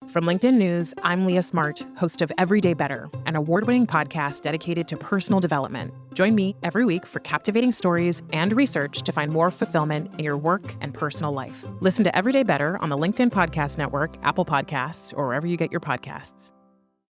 From LinkedIn News, I'm Leah Smart, host of Everyday Better, an award-winning podcast dedicated to personal development. Join me every week for captivating stories and research to find more fulfillment in your work and personal life. Listen to Everyday Better on the LinkedIn Podcast Network, Apple Podcasts, or wherever you get your podcasts.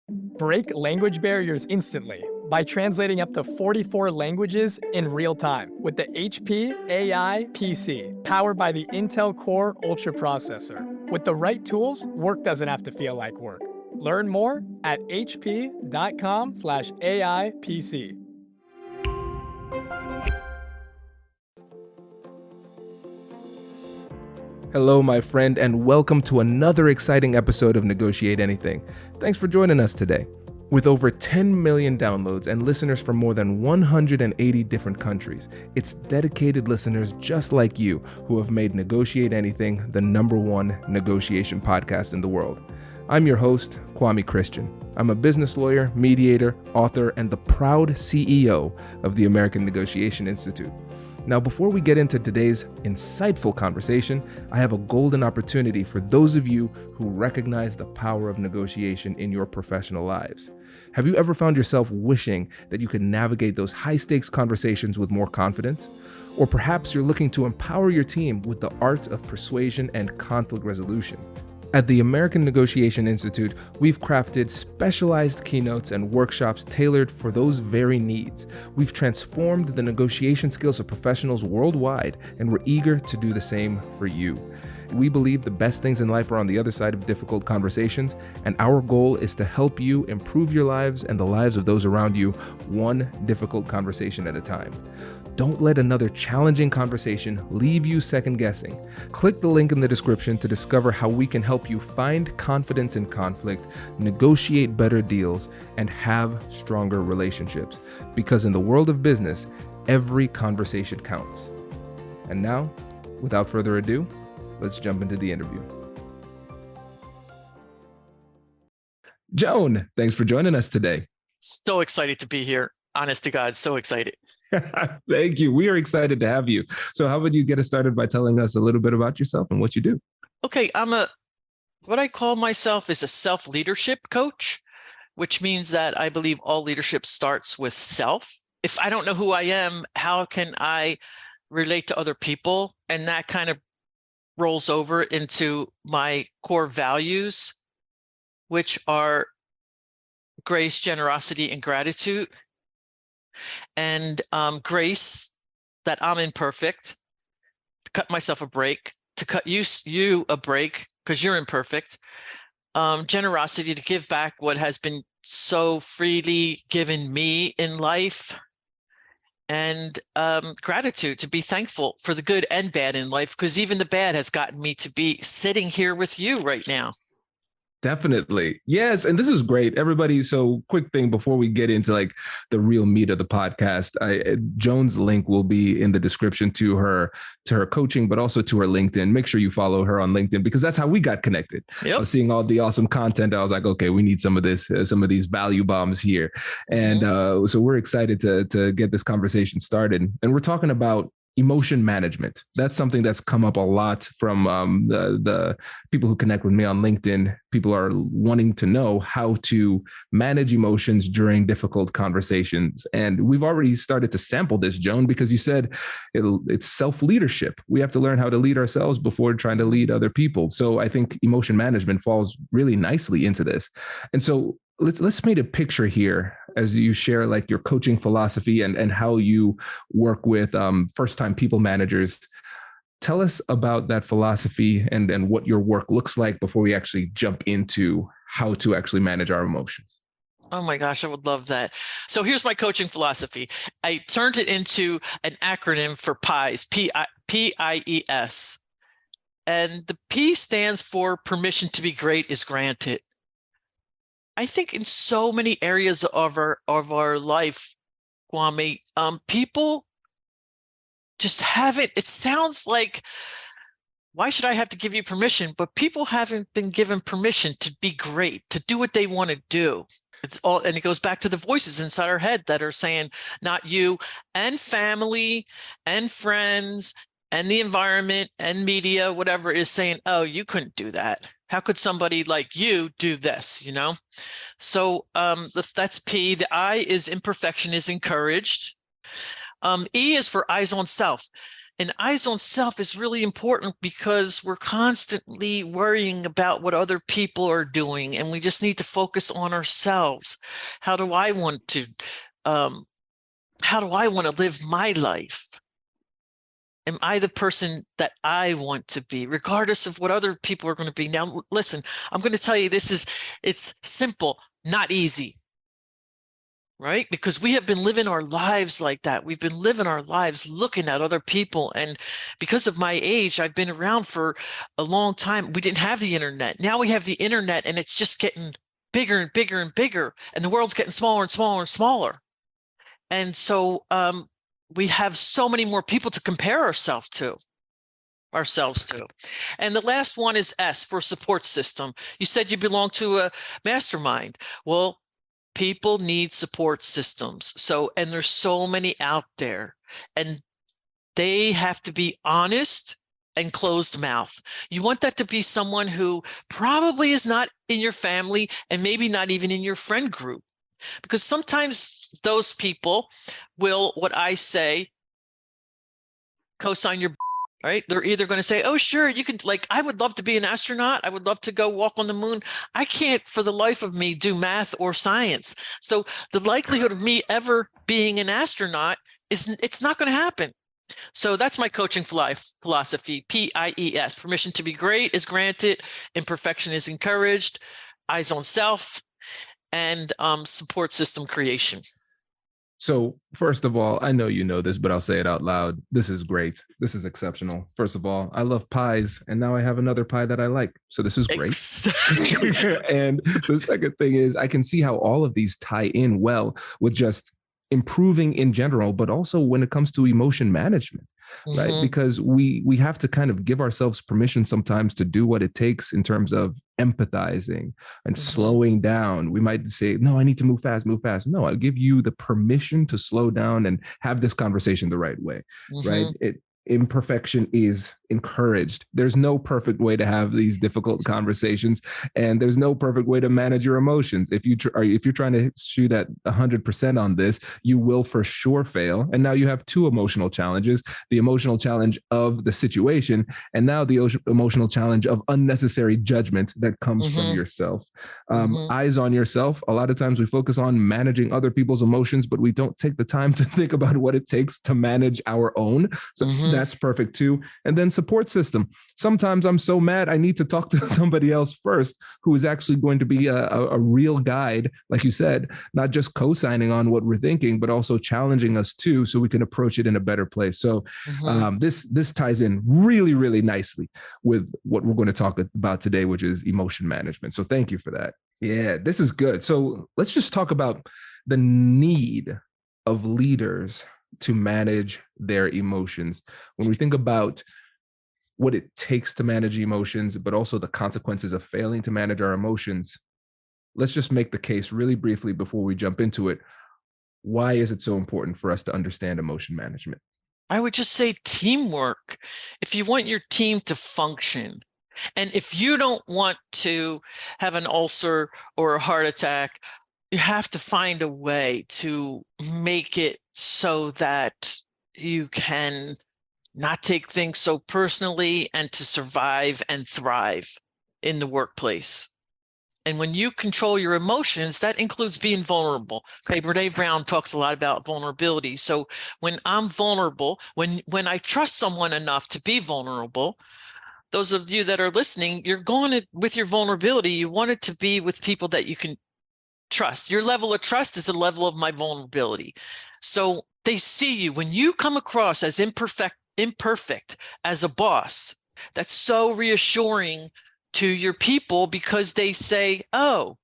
Break language barriers instantly by translating up to 44 languages in real time with the HP AI PC, powered by the Intel Core Ultra processor. With the right tools, work doesn't have to feel like work. Learn more at hp.com/AI PC. Hello, my friend, and welcome to another exciting episode of Negotiate Anything. Thanks for joining us today. With over 10 million downloads and listeners from more than 180 different countries, it's dedicated listeners just like you who have made Negotiate Anything the #1 negotiation podcast in the world. I'm your host, Kwame Christian. I'm a business lawyer, mediator, author, and the proud CEO of the American Negotiation Institute. Now, before we get into today's insightful conversation, I have a golden opportunity for those of you who recognize the power of negotiation in your professional lives. Have you ever found yourself wishing that you could navigate those high-stakes conversations with more confidence? Or perhaps you're looking to empower your team with the art of persuasion and conflict resolution. At the American Negotiation Institute, we've crafted specialized keynotes and workshops tailored for those very needs. We've transformed the negotiation skills of professionals worldwide, and we're eager to do the same for you. We believe the best things in life are on the other side of difficult conversations, and our goal is to help you improve your lives and the lives of those around you, one difficult conversation at a time. Don't let another challenging conversation leave you second guessing. Click the link in the description to discover how we can help you find confidence in conflict, negotiate better deals, and have stronger relationships. Because in the world of business, every conversation counts. And now, without further ado, let's jump into the interview. Joan, thanks for joining us today. So excited to be here. Honest to God, so excited. Thank you. We are excited to have you. So how would you get us started by telling us a little bit about yourself and what you do? Okay, what I call myself is a self-leadership coach, which means that I believe all leadership starts with self. If I don't know who I am, how can I relate to other people? And that kind of rolls over into my core values, which are grace, generosity, and gratitude. And grace, that I'm imperfect, to cut myself a break, to cut you a break because you're imperfect. Generosity, to give back what has been so freely given me in life. And gratitude, to be thankful for the good and bad in life, because even the bad has gotten me to be sitting here with you right now. Definitely. Yes. And this is great. Everybody. So quick thing before we get into like the real meat of the podcast, Joan's link will be in the description to her coaching, but also to her LinkedIn. Make sure you follow her on LinkedIn because that's how we got connected. Yep. I was seeing all the awesome content. I was like, okay, we need some of this, some of these value bombs here. And so we're excited to get this conversation started. And we're talking about emotion management. That's something that's come up a lot from the people who connect with me on LinkedIn. People are wanting to know how to manage emotions during difficult conversations. And we've already started to sample this, Joan, because you said it's self-leadership. We have to learn how to lead ourselves before trying to lead other people. So I think emotion management falls really nicely into this. And so let's paint a picture here as you share like your coaching philosophy and how you work with first-time people managers. Tell us about that philosophy and what your work looks like before we actually jump into how to actually manage our emotions. Oh my gosh, I would love that. So here's my coaching philosophy. I turned it into an acronym for PIES, P-I-E-S. And the P stands for permission to be great is granted. I think in so many areas of our life, Kwame, people just haven't, it sounds like, why should I have to give you permission? But people haven't been given permission to be great, to do what they want to do. It's all, and it goes back to the voices inside our head that are saying, not you, and family and friends and the environment and media, whatever, is saying, oh, you couldn't do that. How could somebody like you do this, you know? So that's P. The I is imperfection is encouraged. E is for eyes on self. And eyes on self is really important because we're constantly worrying about what other people are doing, and we just need to focus on ourselves. How do I want to live my life? Am I the person that I want to be, regardless of what other people are going to be? Now, listen, I'm going to tell you, it's simple, not easy. Right? Because we have been living our lives like that. We've been living our lives looking at other people. And because of my age, I've been around for a long time. We didn't have the internet. Now we have the internet, and it's just getting bigger and bigger and bigger. And the world's getting smaller and smaller and smaller. And so we have so many more people to compare ourselves to. And the last one is S, for support system. You said you belong to a mastermind. Well, people need support systems. So, and there's so many out there, and they have to be honest and closed mouth. You want that to be someone who probably is not in your family and maybe not even in your friend group, because sometimes those people will, what I say, co-sign your, right? They're either going to say, oh, sure, you can, like, I would love to be an astronaut. I would love to go walk on the moon. I can't for the life of me do math or science. So the likelihood of me ever being an astronaut it's not going to happen. So that's my coaching philosophy, PIES. Permission to be great is granted. Imperfection is encouraged. Eyes on self, and support system creation. So first of all, I know you know this, but I'll say it out loud. This is great. This is exceptional. First of all, I love pies, and now I have another pie that I like. So this is great. Exactly. And the second thing is, I can see how all of these tie in well with just improving in general, but also when it comes to emotion management, right? Mhm. Because we have to kind of give ourselves permission sometimes to do what it takes in terms of empathizing and slowing down. We might say, no, I need to move fast, move fast. No, I'll give you the permission to slow down and have this conversation the right way, right? Imperfection is encouraged. There's no perfect way to have these difficult conversations, and there's no perfect way to manage your emotions. If you're trying to shoot at 100% on this, you will for sure fail. And now you have two emotional challenges: the emotional challenge of the situation, and now the emotional challenge of unnecessary judgment that comes from yourself. Eyes on yourself. A lot of times we focus on managing other people's emotions, but we don't take the time to think about what it takes to manage our own. So that's perfect too. And then support system. Sometimes I'm so mad, I need to talk to somebody else first, who is actually going to be a real guide, like you said, not just co-signing on what we're thinking, but also challenging us too, so we can approach it in a better place. So this ties in really, really nicely with what we're going to talk about today, which is emotion management. So thank you for that. Yeah, this is good. So let's just talk about the need of leaders to manage their emotions. When we think about what it takes to manage emotions, but also the consequences of failing to manage our emotions, let's just make the case really briefly before we jump into it. Why is it so important for us to understand emotion management? I would just say teamwork. If you want your team to function, and if you don't want to have an ulcer or a heart attack, you have to find a way to make it so that you can not take things so personally and to survive and thrive in the workplace. And when you control your emotions, that includes being vulnerable. Okay, Brene Brown talks a lot about vulnerability. So when I'm vulnerable, when I trust someone enough to be vulnerable, those of you that are listening, you're going to, with your vulnerability, you want it to be with people that you can trust. Your level of trust is the level of my vulnerability. So they see you when you come across as imperfect as a boss. That's so reassuring to your people, because they say, oh,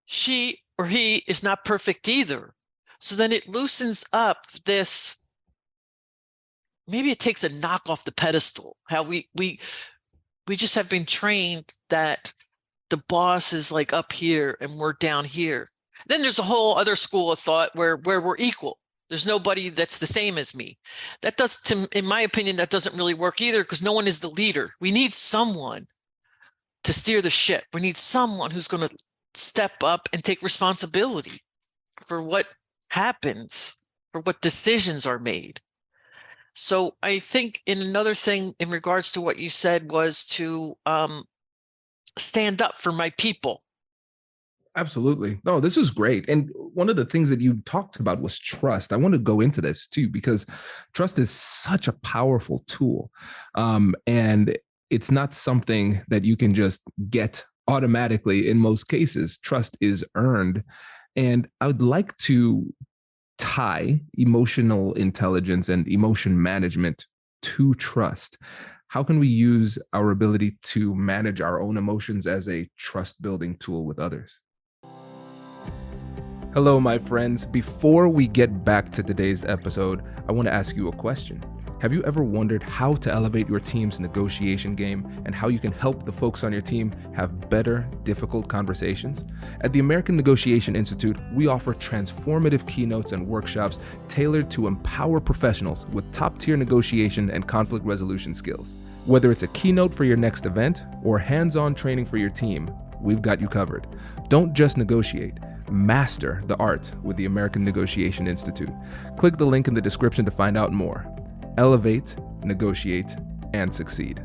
she or he is not perfect either. So then it loosens up this, maybe it takes a knock off the pedestal. How we just have been trained that the boss is like up here and we're down here. Then there's a whole other school of thought where we're equal. There's nobody that's the same as me. That does, in my opinion, that doesn't really work either, because no one is the leader. We need someone to steer the ship. We need someone who's going to step up and take responsibility for what happens, for what decisions are made. So I think another thing in regards to what you said was to stand up for my people. Absolutely. No, this is great. And one of the things that you talked about was trust. I want to go into this too, because trust is such a powerful tool. And it's not something that you can just get automatically in most cases. Trust is earned. And I would like to tie emotional intelligence and emotion management to trust. How can we use our ability to manage our own emotions as a trust building tool with others? Hello, my friends. Before we get back to today's episode, I want to ask you a question. Have you ever wondered how to elevate your team's negotiation game and how you can help the folks on your team have better, difficult conversations? At the American Negotiation Institute, we offer transformative keynotes and workshops tailored to empower professionals with top-tier negotiation and conflict resolution skills. Whether it's a keynote for your next event or hands-on training for your team, we've got you covered. Don't just negotiate. Master the art with the American Negotiation Institute. Click the link in the description to find out more. Elevate, negotiate, and succeed.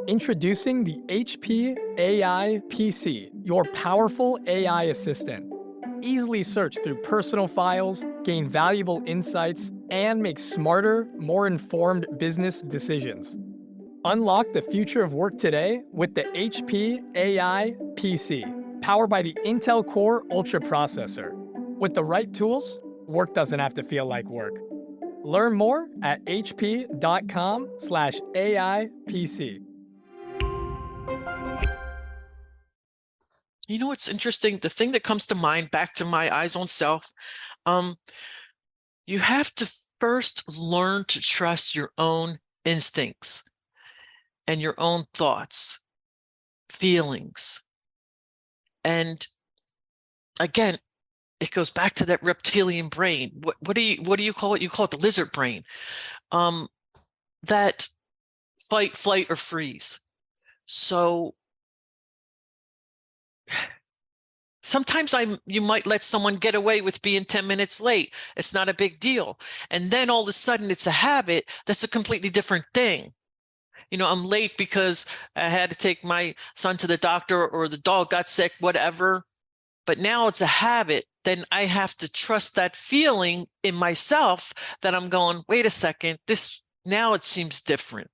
Introducing the HP AI PC, your powerful AI assistant. Easily search through personal files, gain valuable insights, and make smarter, more informed business decisions. Unlock the future of work today with the HP AI PC, powered by the Intel Core Ultra processor. With the right tools, work doesn't have to feel like work. Learn more at hp.com/AIPC. You know what's interesting? The thing that comes to mind, back to my eyes on self, you have to first learn to trust your own instincts and your own thoughts, feelings. And again, it goes back to that reptilian brain. What do you call it? You call it the lizard brain. That fight, flight, or freeze. So sometimes you might let someone get away with being 10 minutes late. It's not a big deal. And then all of a sudden it's a habit. That's a completely different thing. You know, I'm late because I had to take my son to the doctor or the dog got sick, whatever. But now it's a habit. Then I have to trust that feeling in myself that I'm going, wait a second, now it seems different.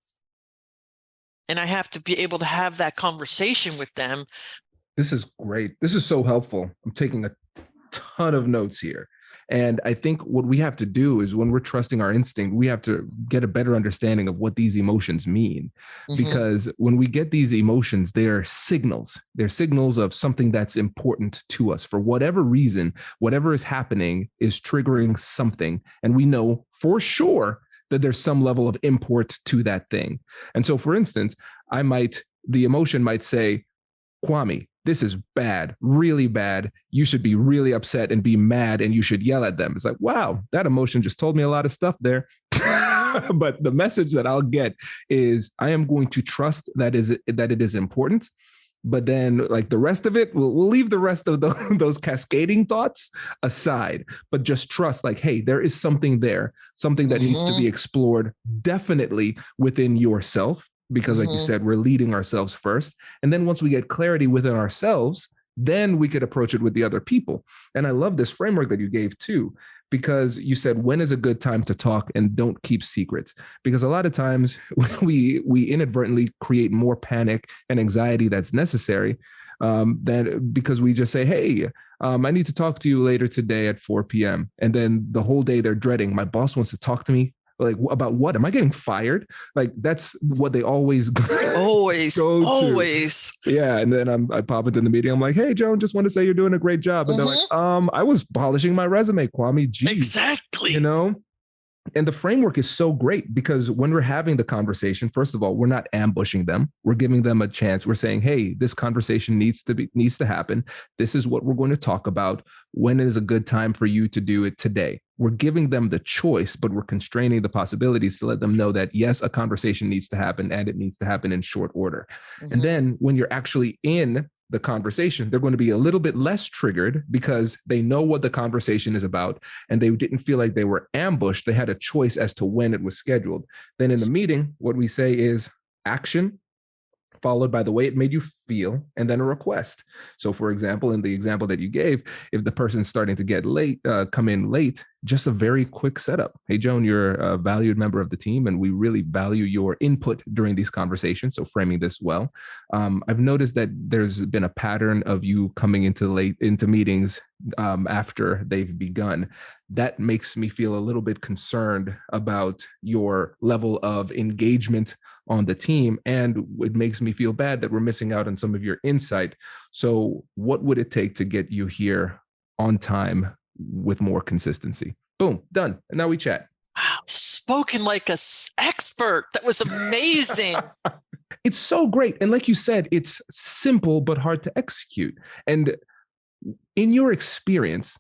And I have to be able to have that conversation with them. This is great. This is so helpful. I'm taking a ton of notes here. And I think what we have to do is, when we're trusting our instinct, we have to get a better understanding of what these emotions mean. Mm-hmm. Because when we get these emotions, they're signals. They're signals of something that's important to us. For whatever reason, whatever is happening is triggering something. And we know for sure that there's some level of import to that thing. And so, for instance, the emotion might say, Kwame, this is bad, really bad. You should be really upset and be mad, and you should yell at them. It's like, wow, that emotion just told me a lot of stuff there. But the message that I'll get is, I am going to trust that it is important. But then, like, the rest of it, we'll leave the rest of those cascading thoughts aside, but just trust, like, hey, there is something there, something that needs to be explored, definitely within yourself. Because like you said, we're leading ourselves first. And then once we get clarity within ourselves, then we could approach it with the other people. And I love this framework that you gave too, because you said, when is a good time to talk, and don't keep secrets? Because a lot of times we inadvertently create more panic and anxiety that's necessary, because we just say, hey, I need to talk to you later today at 4 p.m. And then the whole day they're dreading, my boss wants to talk to me. Like, about what? Am I getting fired? Like, that's what they always go to. Yeah. And then I pop into the meeting. I'm like, hey, Joan, just want to say you're doing a great job. And they're like, I was polishing my resume, Kwame. Geez. Exactly. You know? And the framework is so great because when we're having the conversation, first of all, we're not ambushing them. We're giving them a chance. We're saying, hey, this conversation needs to happen. This is what we're going to talk about. When is a good time for you to do it today? We're giving them the choice, but we're constraining the possibilities to let them know that, yes, a conversation needs to happen and it needs to happen in short order. And then when you're actually in the conversation, they're going to be a little bit less triggered because they know what the conversation is about and they didn't feel like they were ambushed. They had a choice as to when it was scheduled. Then in the meeting, what we say is action followed by the way it made you feel, and then a request. So for example, in the example that you gave, if the person's starting to get late, come in late, just a very quick setup. Hey, Joan, you're a valued member of the team, and we really value your input during these conversations. So framing this well. I've noticed that there's been a pattern of you coming into meetings after they've begun. That makes me feel a little bit concerned about your level of engagement on the team, and it makes me feel bad that we're missing out on some of your insight. So what would it take to get you here on time with more consistency? Boom, done. And now we chat. Wow, spoken like a expert. That was amazing. It's so great. And like you said, it's simple but hard to execute. And in your experience,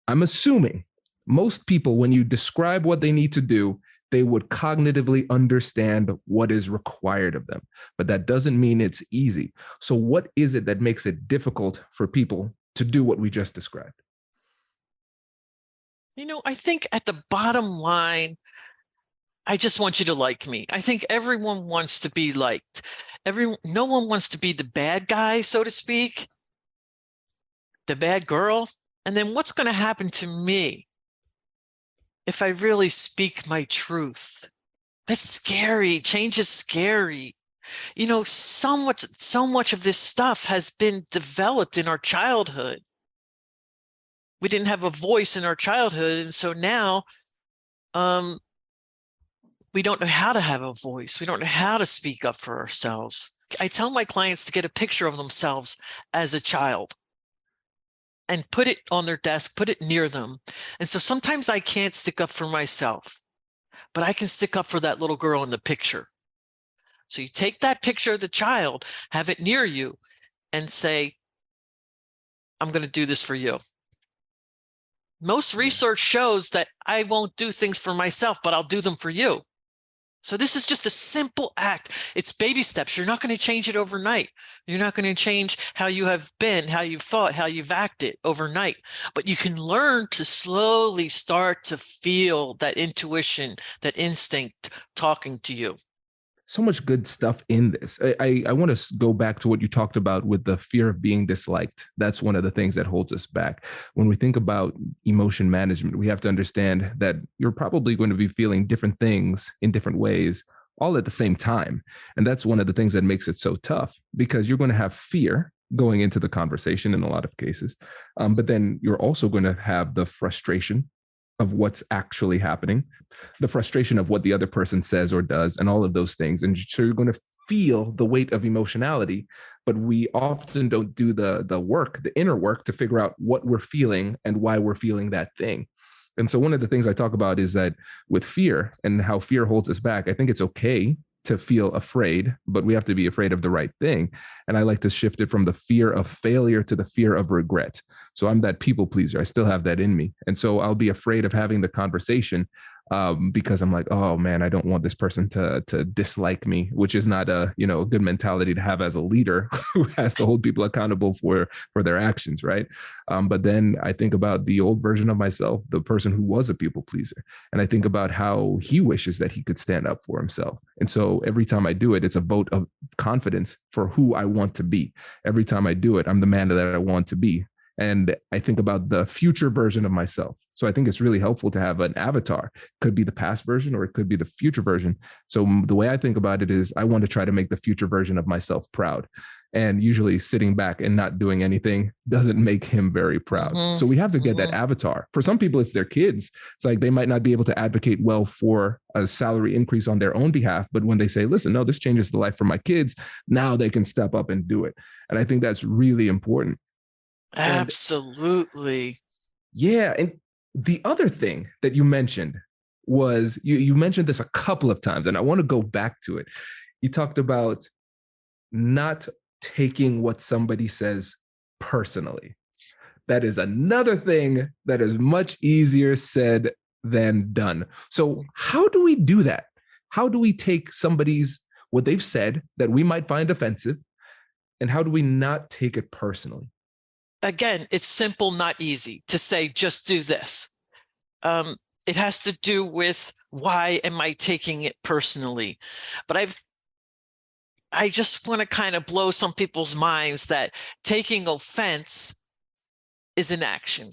I'm assuming most people, when you describe what they need to do, they would cognitively understand what is required of them. But that doesn't mean it's easy. So what is it that makes it difficult for people to do what we just described? I think at the bottom line, I just want you to like me. I think everyone wants to be liked. No one wants to be the bad guy, so to speak, the bad girl. And then what's going to happen to me if I really speak my truth? That's scary. Change is scary. So much of this stuff has been developed in our childhood. We didn't have a voice in our childhood. And so now we don't know how to have a voice. We don't know how to speak up for ourselves. I tell my clients to get a picture of themselves as a child and put it on their desk, put it near them. And so sometimes I can't stick up for myself, but I can stick up for that little girl in the picture. So you take that picture of the child, have it near you, and say, I'm going to do this for you. Most research shows that I won't do things for myself, but I'll do them for you. So this is just a simple act. It's baby steps. You're not going to change it overnight. You're not going to change how you have been, how you've thought, how you've acted overnight. But you can learn to slowly start to feel that intuition, that instinct talking to you. So much good stuff in this. I want to go back to what you talked about with the fear of being disliked. That's one of the things that holds us back. When we think about emotion management, we have to understand that you're probably going to be feeling different things in different ways all at the same time. And that's one of the things that makes it so tough, because you're going to have fear going into the conversation in a lot of cases. But then you're also going to have the frustration of what's actually happening, the frustration of what the other person says or does, and all of those things. And so you're going to feel the weight of emotionality, but we often don't do the work, the inner work, to figure out what we're feeling and why we're feeling that thing. And so one of the things I talk about is that with fear and how fear holds us back, I think it's okay to feel afraid, but we have to be afraid of the right thing. And I like to shift it from the fear of failure to the fear of regret. So I'm that people pleaser. I still have that in me. And so I'll be afraid of having the conversation because I'm like, oh man, I don't want this person to dislike me, which is not a good mentality to have as a leader who has to hold people accountable for their actions, right? But then I think about the old version of myself, the person who was a people pleaser, and I think about how he wishes that he could stand up for himself. And so every time I do it, it's a vote of confidence for who I want to be. Every time I do it, I'm the man that I want to be. And I think about the future version of myself. So I think it's really helpful to have an avatar. It could be the past version or it could be the future version. So the way I think about it is I want to try to make the future version of myself proud. And usually sitting back and not doing anything doesn't make him very proud. So we have to get that avatar. For some people, it's their kids. It's like they might not be able to advocate well for a salary increase on their own behalf. But when they say, listen, no, this changes the life for my kids, now they can step up and do it. And I think that's really important. Absolutely. Yeah. And the other thing that you mentioned was you mentioned this a couple of times, and I want to go back to it. You talked about not taking what somebody says personally. That is another thing that is much easier said than done. So how do we do that? How do we take somebody's, what they've said that we might find offensive, and how do we not take it personally? Again, it's simple, not easy to say, just do this. It has to do with, why am I taking it personally? But I just want to kind of blow some people's minds that taking offense is an action.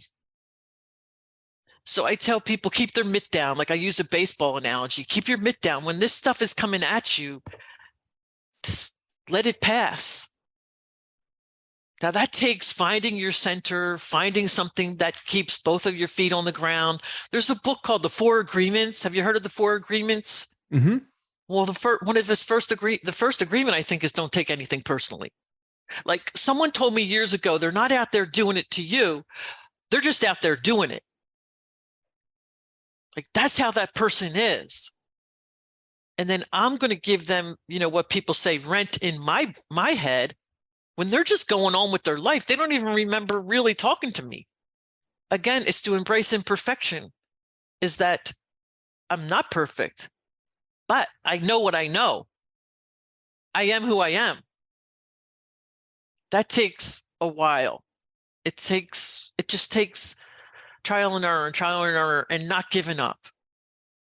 So I tell people, keep their mitt down. Like I use a baseball analogy, keep your mitt down. When this stuff is coming at you, just let it pass. Now that takes finding your center, finding something that keeps both of your feet on the ground. There's a book called The Four Agreements. Have you heard of the Four Agreements? Mm-hmm. Well, the first agreement, I think, is don't take anything personally. Like someone told me years ago, they're not out there doing it to you. They're just out there doing it. Like that's how that person is. And then I'm going to give them, what people say, rent in my head. When they're just going on with their life, they don't even remember really talking to me. Again, it's to embrace imperfection, is that I'm not perfect, but I know what I know. I am who I am. That takes a while. It just takes trial and error and not giving up.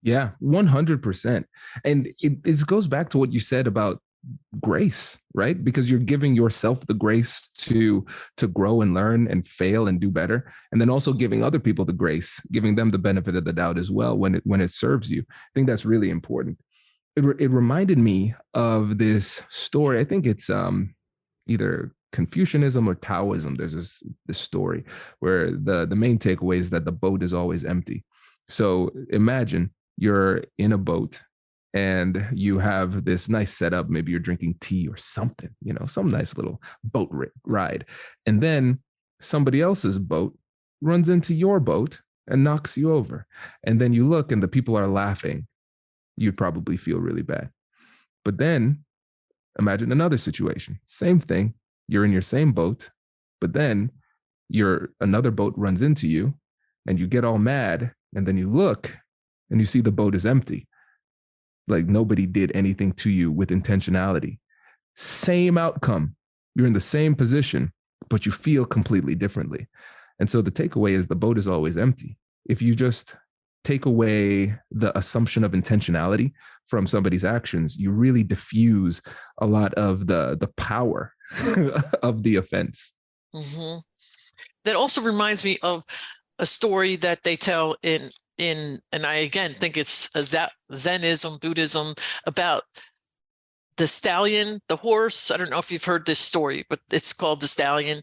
Yeah, 100%. And it goes back to what you said about grace, right? Because you're giving yourself the grace to grow and learn and fail and do better, and then also giving other people the grace, giving them the benefit of the doubt as well when it serves you. I think that's really important. It reminded me of this story. I think it's either Confucianism or Taoism. There's this story where the main takeaway is that the boat is always empty. So imagine you're in a boat and you have this nice setup. Maybe you're drinking tea or something, some nice little boat ride. And then somebody else's boat runs into your boat and knocks you over. And then you look and the people are laughing. You'd probably feel really bad. But then imagine another situation. Same thing. You're in your same boat, but then another boat runs into you and you get all mad. And then you look and you see the boat is empty. Like nobody did anything to you with intentionality. Same outcome. You're in the same position, but you feel completely differently. And so the takeaway is the boat is always empty. If you just take away the assumption of intentionality from somebody's actions, you really diffuse a lot of the power of the offense. Mm-hmm. That also reminds me of a story that they tell in and I again think it's a Zenism, Buddhism, about the stallion, the horse. I don't know if you've heard this story, but it's called The Stallion.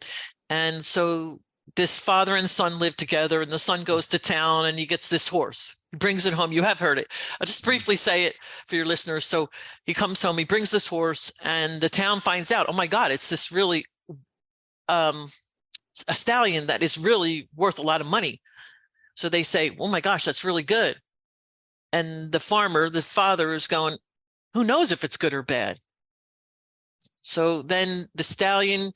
And so this father and son live together, and the son goes to town and he gets this horse. He brings it home. You have heard it. I'll just briefly say it for your listeners. So he comes home, he brings this horse, and the town finds out, oh my God, it's this really a stallion that is really worth a lot of money. So they say, oh my gosh, that's really good. And the farmer, the father, is going, who knows if it's good or bad? So then the stallion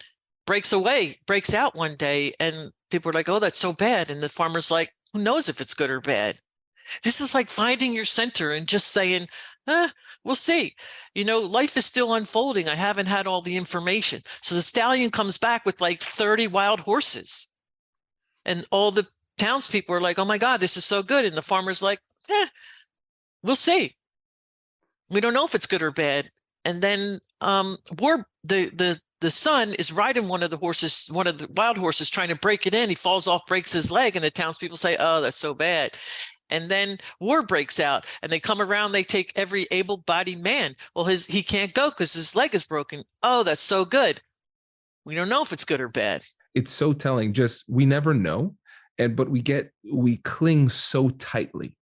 breaks out one day, and people are like, oh, that's so bad. And the farmer's like, who knows if it's good or bad? This is like finding your center and just saying, we'll see. Life is still unfolding. I haven't had all the information. So the stallion comes back with like 30 wild horses. And all the townspeople are like, oh my God, this is so good. And the farmer's like, we'll see. We don't know if it's good or bad. And then the son is riding one of the wild horses, trying to break it in. He falls off, breaks his leg, and the townspeople say, oh, that's so bad. And then war breaks out, and they come around, they take every able-bodied man. Well, he can't go because his leg is broken. Oh, that's so good. We don't know if it's good or bad. It's so telling. Just, we never know. But we cling so tightly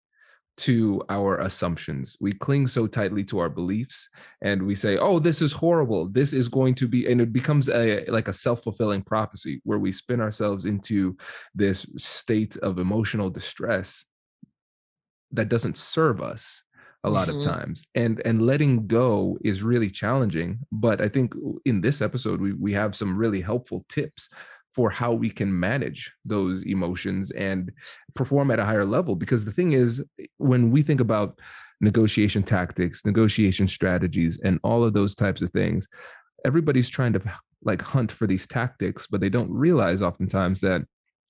to our assumptions. We cling so tightly to our beliefs, and we say, oh, this is horrible. This is going to be, and it becomes like a self-fulfilling prophecy where we spin ourselves into this state of emotional distress. that doesn't serve us a lot of Mhm. times, and letting go is really challenging. But I think in this episode we have some really helpful tips for how we can manage those emotions and perform at a higher level. Because the thing is, when we think about negotiation tactics, negotiation strategies, and all of those types of things, everybody's trying to like hunt for these tactics, but they don't realize oftentimes that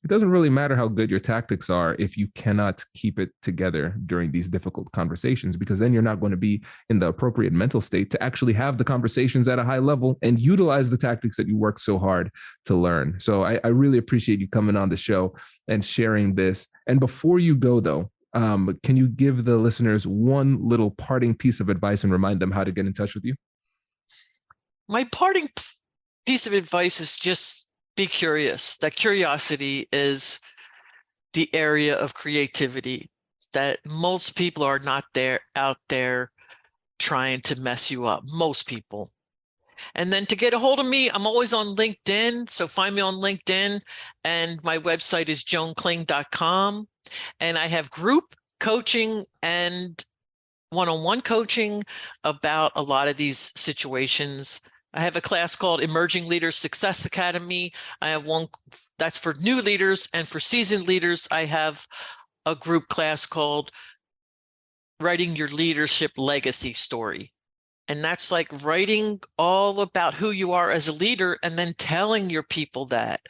it doesn't really matter how good your tactics are if you cannot keep it together during these difficult conversations, because then you're not going to be in the appropriate mental state to actually have the conversations at a high level and utilize the tactics that you work so hard to learn. So I really appreciate you coming on the show and sharing this. And before you go, though, can you give the listeners one little parting piece of advice and remind them how to get in touch with you? My parting piece of advice is just be curious. That curiosity is the area of creativity that most people are not out there trying to mess you up. Most people. And then to get a hold of me, I'm always on LinkedIn. So find me on LinkedIn, and my website is joankling.com. And I have group coaching and one-on-one coaching about a lot of these situations. I have a class called Emerging Leaders Success Academy. I have one that's for new leaders, and for seasoned leaders, I have a group class called Writing Your Leadership Legacy Story. And that's like writing all about who you are as a leader and then telling your people that.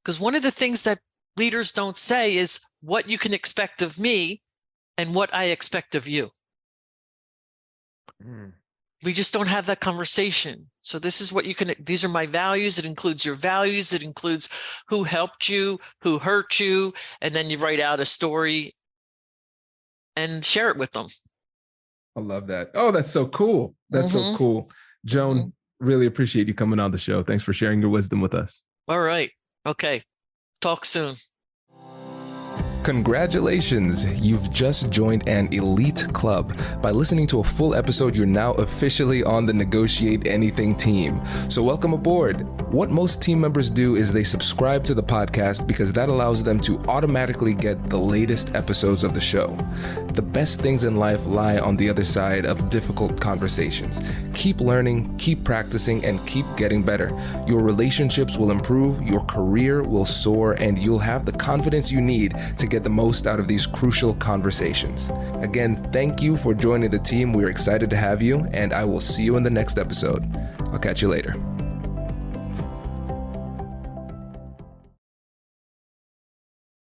Because one of the things that leaders don't say is what you can expect of me and what I expect of you. We just don't have that conversation. So this is what you can, these are my values. It includes your values. It includes who helped you, who hurt you. And then you write out a story and share it with them. I love that. Oh, that's so cool. That's so cool. Joan, really appreciate you coming on the show. Thanks for sharing your wisdom with us. All right. Okay. Talk soon. Congratulations, you've just joined an elite club. By listening to a full episode, you're now officially on the Negotiate Anything team. So welcome aboard. What most team members do is they subscribe to the podcast because that allows them to automatically get the latest episodes of the show. The best things in life lie on the other side of difficult conversations. Keep learning, keep practicing, and keep getting better. Your relationships will improve, your career will soar, and you'll have the confidence you need to get the most out of these crucial conversations. Again, thank you for joining the team. We're excited to have you, and I will see you in the next episode. I'll catch you later.